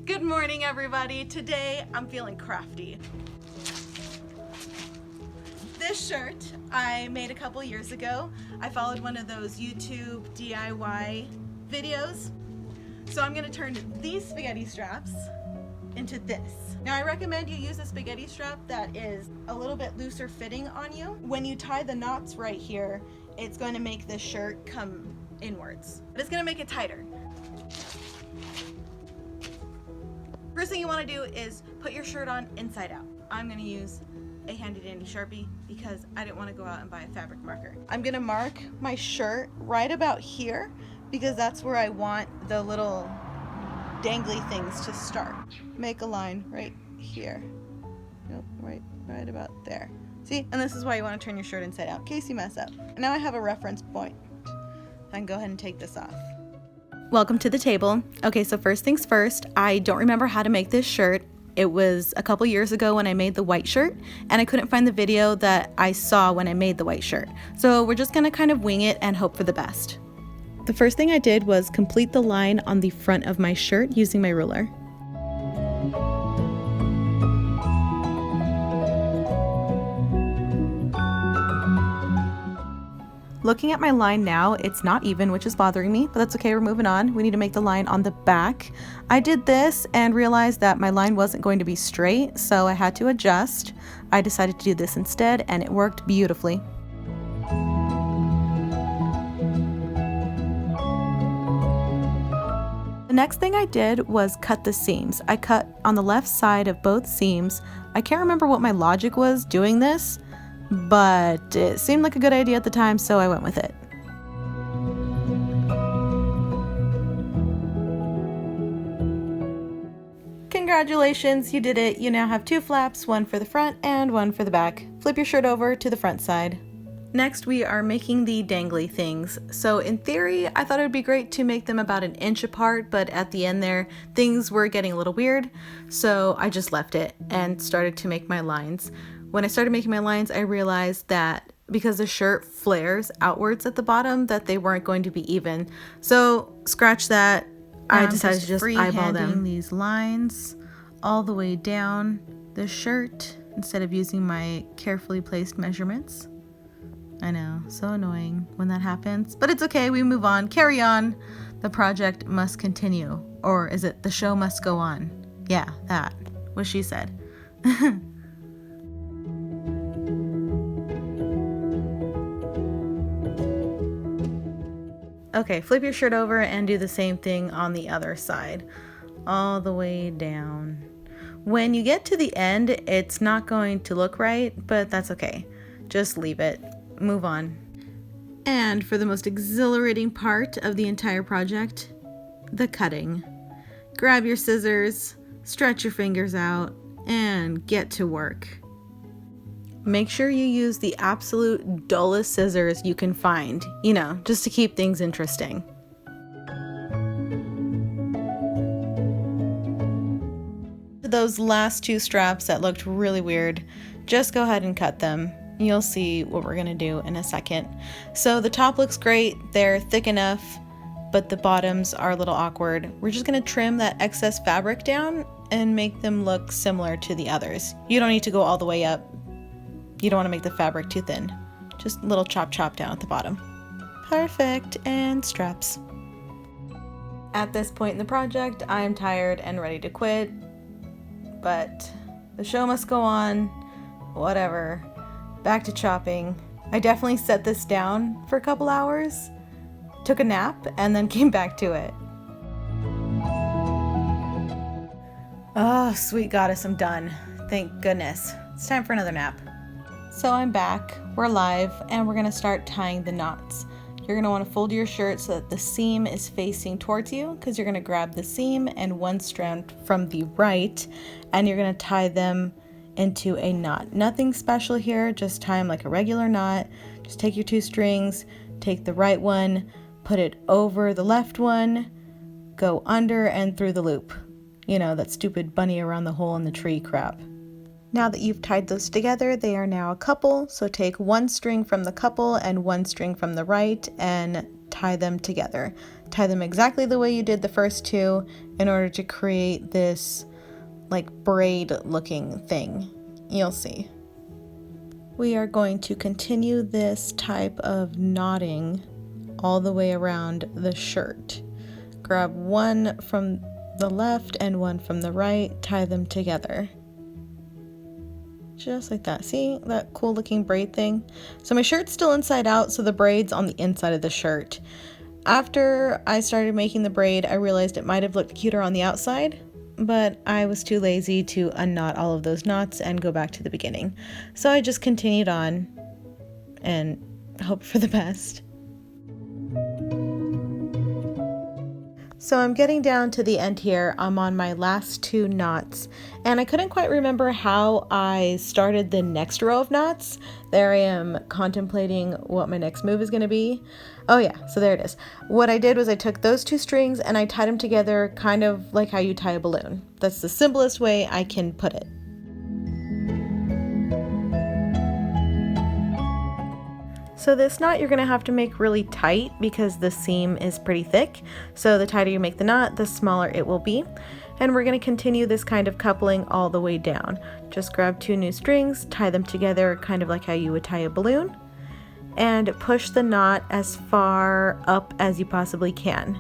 Good morning, everybody. Today I'm feeling crafty. This shirt I made a couple years ago. I followed one of those YouTube DIY videos. So I'm gonna turn these spaghetti straps into this. Now I recommend you use a spaghetti strap that is a little bit looser fitting on you. When you tie the knots right here, it's going to make this shirt come inwards. But it's gonna make it tighter. First thing you want to do is put your shirt on inside out. I'm going to use a handy dandy Sharpie because I didn't want to go out and buy a fabric marker. I'm going to mark my shirt right about here because that's where I want the little dangly things to start. Make a line right here. Nope, right about there. See, and this is why you want to turn your shirt inside out in case you mess up. And now I have a reference point. I can go ahead and take this off. Welcome to the table. Okay, so first things first, I don't remember how to make this shirt. It was a couple years ago when I made the white shirt, and I couldn't find the video that I saw when I made the white shirt. So we're just gonna kind of wing it and hope for the best. The first thing I did was complete the line on the front of my shirt using my ruler. Looking at my line now, it's not even, which is bothering me, but that's okay, we're moving on. We need to make the line on the back. I did this and realized that my line wasn't going to be straight, so I had to adjust. I decided to do this instead, and it worked beautifully. The next thing I did was cut the seams. I cut on the left side of both seams. I can't remember what my logic was doing this, but it seemed like a good idea at the time, so I went with it. Congratulations, you did it. You now have two flaps, one for the front and one for the back. Flip your shirt over to the front side. Next, we are making the dangly things. So in theory, I thought it would be great to make them about an inch apart, but at the end there, things were getting a little weird, so I just left it and started to make my lines. When I started making my lines, I realized that because the shirt flares outwards at the bottom, that they weren't going to be even. So scratch that. I decided to just eyeball them. These lines all the way down the shirt instead of using my carefully placed measurements. I know, so annoying when that happens, but it's okay. We move on, carry on. The project must continue. Or is it the show must go on? Yeah, that, what she said. Okay, flip your shirt over and do the same thing on the other side, all the way down. When you get to the end, it's not going to look right, but that's okay. Just leave it, move on. And for the most exhilarating part of the entire project, the cutting. Grab your scissors, stretch your fingers out, and get to work. Make sure you use the absolute dullest scissors you can find, you know, just to keep things interesting. Those last two straps that looked really weird, just go ahead and cut them. You'll see what we're gonna do in a second. So the top looks great, they're thick enough, but the bottoms are a little awkward. We're just gonna trim that excess fabric down and make them look similar to the others. You don't need to go all the way up. You don't want to make the fabric too thin. Just a little chop down at the bottom. Perfect, and straps. At this point in the project, I am tired and ready to quit, but the show must go on. Whatever. Back to chopping. I definitely set this down for a couple hours, took a nap, and then came back to it. Oh, sweet goddess, I'm done. Thank goodness. It's time for another nap. So I'm back, we're live, and we're gonna start tying the knots. You're gonna wanna fold your shirt so that the seam is facing towards you, because you're gonna grab the seam and one strand from the right, and you're gonna tie them into a knot. Nothing special here, just tie them like a regular knot. Just take your two strings, take the right one, put it over the left one, go under and through the loop. You know, that stupid bunny around the hole in the tree crap. Now that you've tied those together, they are now a couple. So take one string from the couple and one string from the right and tie them together. Tie them exactly the way you did the first two in order to create this like braid looking thing. You'll see. We are going to continue this type of knotting all the way around the shirt. Grab one from the left and one from the right, tie them together. Just like that. See that cool looking braid thing? So my shirt's still inside out, so the braid's on the inside of the shirt. After I started making the braid, I realized it might have looked cuter on the outside, but I was too lazy to unknot all of those knots and go back to the beginning. So I just continued on and hoped for the best. So I'm getting down to the end here. I'm on my last two knots and I couldn't quite remember how I started the next row of knots. There I am contemplating what my next move is going to be. Oh yeah, so there it is. What I did was I took those two strings and I tied them together kind of like how you tie a balloon. That's the simplest way I can put it. So this knot you're going to have to make really tight because the seam is pretty thick. So the tighter you make the knot, the smaller it will be. And we're going to continue this kind of coupling all the way down. Just grab two new strings, tie them together kind of like how you would tie a balloon, and push the knot as far up as you possibly can.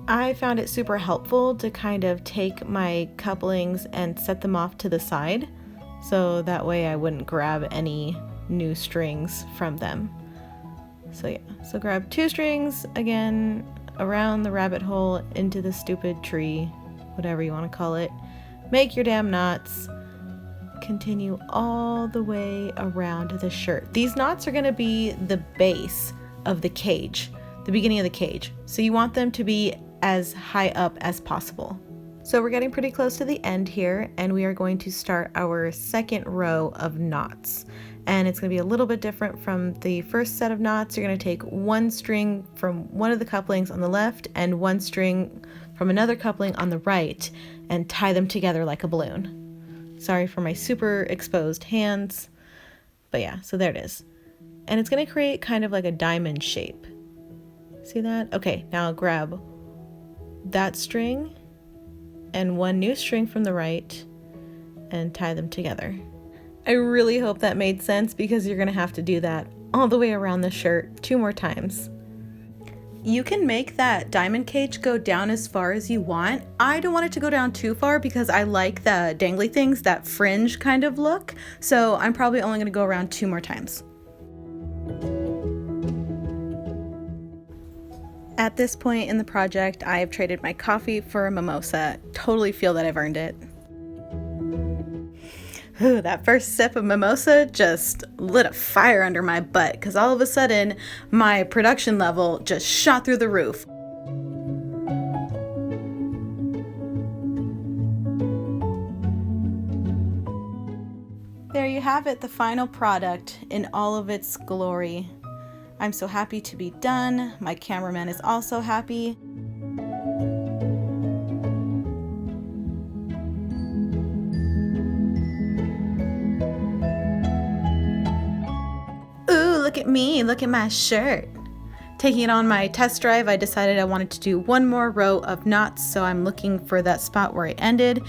I found it super helpful to kind of take my couplings and set them off to the side, so that way I wouldn't grab any new strings from them. So yeah, so grab two strings, again, around the rabbit hole into the stupid tree, whatever you want to call it. Make your damn knots. Continue all the way around the shirt. These knots are going to be the base of the cage, the beginning of the cage. So you want them to be as high up as possible. So we're getting pretty close to the end here, and we are going to start our second row of knots. And it's going to be a little bit different from the first set of knots. You're going to take one string from one of the couplings on the left and one string from another coupling on the right and tie them together like a balloon. Sorry for my super exposed hands, but yeah, so there it is. And it's going to create kind of like a diamond shape. See that? Okay, now I'll grab that string and one new string from the right and tie them together. I really hope that made sense because you're going to have to do that all the way around the shirt 2 more times. You can make that diamond cage go down as far as you want. I don't want it to go down too far because I like the dangly things, that fringe kind of look. So I'm probably only going to go around 2 more times. At this point in the project, I have traded my coffee for a mimosa. Totally feel that I've earned it. Ooh, that first sip of mimosa just lit a fire under my butt because all of a sudden my production level just shot through the roof. There you have it, the final product in all of its glory. I'm so happy to be done. My cameraman is also happy. Look at me, look at my shirt. Taking it on my test drive, I decided I wanted to do one more row of knots, so I'm looking for that spot where I ended.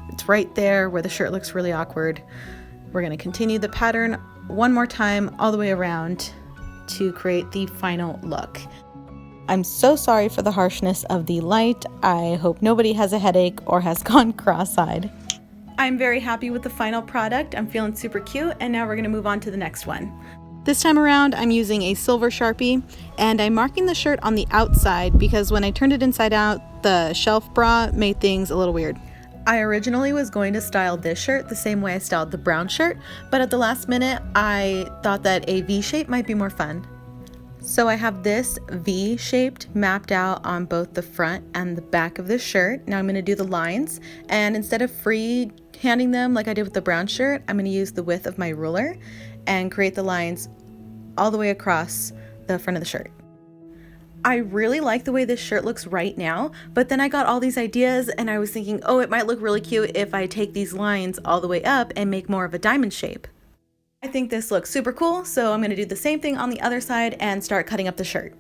It's right there where the shirt looks really awkward. We're going to continue the pattern one more time all the way around to create the final look. I'm so sorry for the harshness of the light. I hope nobody has a headache or has gone cross-eyed. I'm very happy with the final product. I'm feeling super cute, and now we're going to move on to the next one. This time around, I'm using a silver Sharpie, and I'm marking the shirt on the outside because when I turned it inside out, the shelf bra made things a little weird. I originally was going to style this shirt the same way I styled the brown shirt, but at the last minute, I thought that a V shape might be more fun. So I have this V shaped mapped out on both the front and the back of the shirt. Now I'm going to do the lines, and instead of free handing them like I did with the brown shirt, I'm going to use the width of my ruler and create the lines all the way across the front of the shirt. I really like the way this shirt looks right now, but then I got all these ideas and I was thinking, oh, it might look really cute if I take these lines all the way up and make more of a diamond shape. I think this looks super cool, so I'm going to do the same thing on the other side and start cutting up the shirt.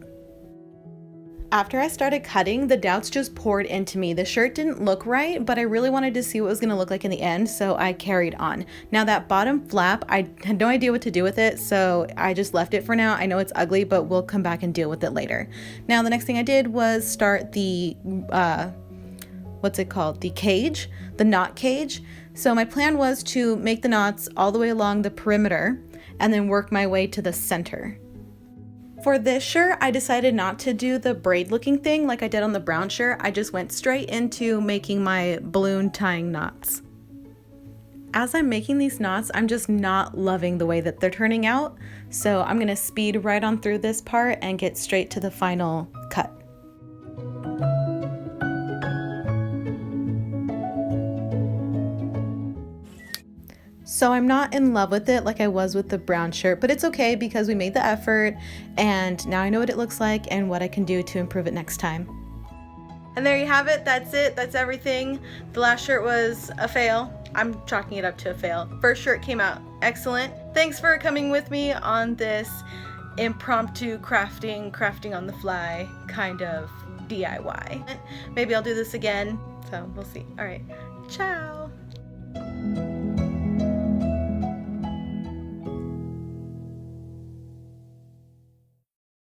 After I started cutting, the doubts just poured into me. The shirt didn't look right, but I really wanted to see what it was going to look like in the end, so I carried on. Now that bottom flap, I had no idea what to do with it, so I just left it for now. I know it's ugly, but we'll come back and deal with it later. Now the next thing I did was start the, what's it called? The cage, the knot cage. So my plan was to make the knots all the way along the perimeter and then work my way to the center. For this shirt, I decided not to do the braid looking thing like I did on the brown shirt. I just went straight into making my balloon tying knots. As I'm making these knots, I'm just not loving the way that they're turning out. So I'm gonna speed right on through this part and get straight to the final cut. So I'm not in love with it like I was with the brown shirt, but it's okay because we made the effort and now I know what it looks like and what I can do to improve it next time. And there you have it. That's it. That's everything. The last shirt was a fail. I'm chalking it up to a fail. First shirt came out excellent. Thanks for coming with me on this impromptu crafting on the fly kind of DIY. Maybe I'll do this again. So we'll see. All right. Ciao.